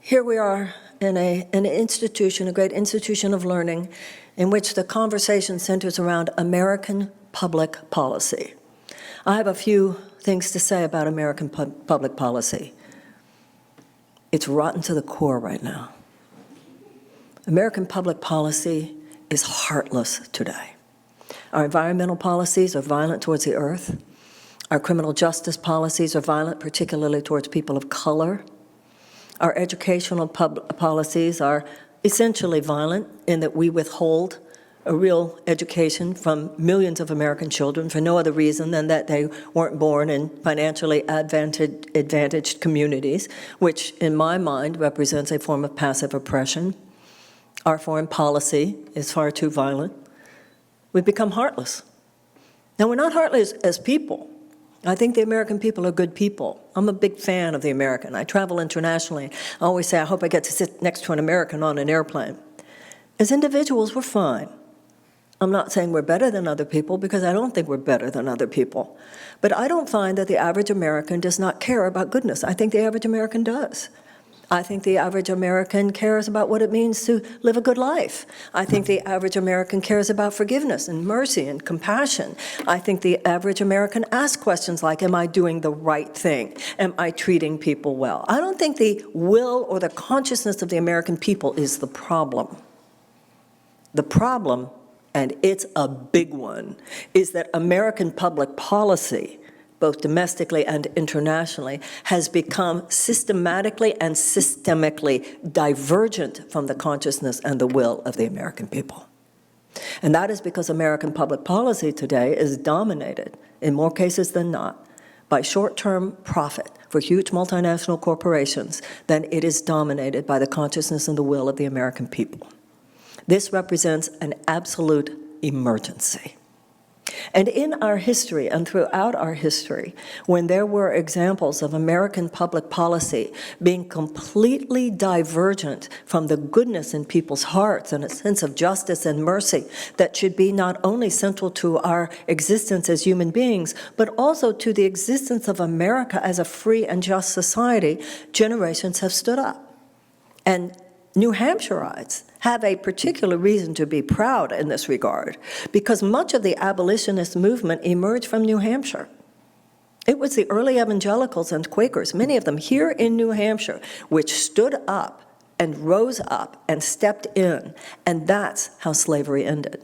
Here we are in an institution, a great institution of learning, in which the conversation centers around American public policy. I have a few things to say about American public policy. It's rotten to the core right now. American public policy is heartless today. Our environmental policies are violent towards the earth. Our criminal justice policies are violent, particularly towards people of color. Our educational policies are essentially violent in that we withhold a real education from millions of American children for no other reason than that they weren't born in financially advantaged communities, which in my mind represents a form of passive oppression. Our foreign policy is far too violent. We've become heartless. Now, we're not heartless as people. I think the American people are good people. I'm a big fan of the American. I travel internationally. I always say, I hope I get to sit next to an American on an airplane. As individuals, we're fine. I'm not saying we're better than other people, because I don't think we're better than other people. But I don't find that the average American does not care about goodness. I think the average American does. I think the average American cares about what it means to live a good life. I think the average American cares about forgiveness and mercy and compassion. I think the average American asks questions like, am I doing the right thing? Am I treating people well? I don't think the will or the consciousness of the American people is the problem. The problem, and it's a big one, is that American public policy, both domestically and internationally, has become systematically and systemically divergent from the consciousness and the will of the American people. And that is because American public policy today is dominated, in more cases than not, by short-term profit for huge multinational corporations than it is dominated by the consciousness and the will of the American people. This represents an absolute emergency. And in our history and throughout our history, when there were examples of American public policy being completely divergent from the goodness in people's hearts and a sense of justice and mercy that should be not only central to our existence as human beings, but also to the existence of America as a free and just society, generations have stood up. And New Hampshireites have a particular reason to be proud in this regard, because much of the abolitionist movement emerged from New Hampshire. It was the early evangelicals and Quakers, many of them here in New Hampshire, which stood up and rose up and stepped in, and that's how slavery ended.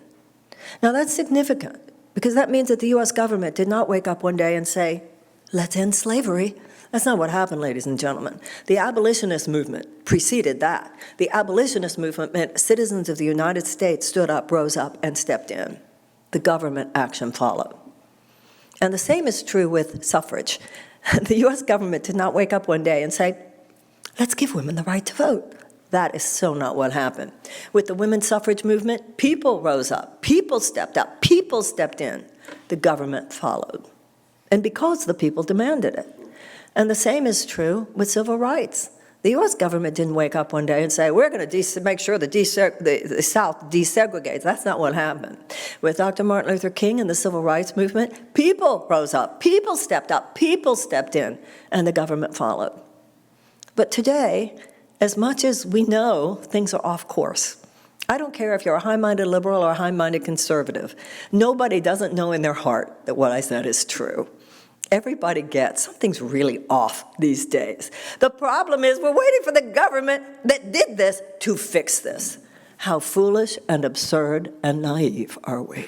Now that's significant, because that means that the US government did not wake up one day and say, let's end slavery. That's not what happened, ladies and gentlemen. The abolitionist movement preceded that. The abolitionist movement meant citizens of the United States stood up, rose up, and stepped in. The government action followed. And the same is true with suffrage. The US government did not wake up one day and say, let's give women the right to vote. That is so not what happened. With the women's suffrage movement, people rose up, people stepped up, people stepped in. The government followed. And because the people demanded it. And the same is true with civil rights. The US government didn't wake up one day and say, we're going to make sure the South desegregates. That's not what happened. With Dr. Martin Luther King and the civil rights movement, people rose up, people stepped up, people stepped in, and the government followed. But today, as much as we know things are off course, I don't care if you're a high-minded liberal or a high-minded conservative. Nobody doesn't know in their heart that what I said is true. Everybody gets something's really off these days. The problem is we're waiting for the government that did this to fix this. How foolish and absurd and naive are we?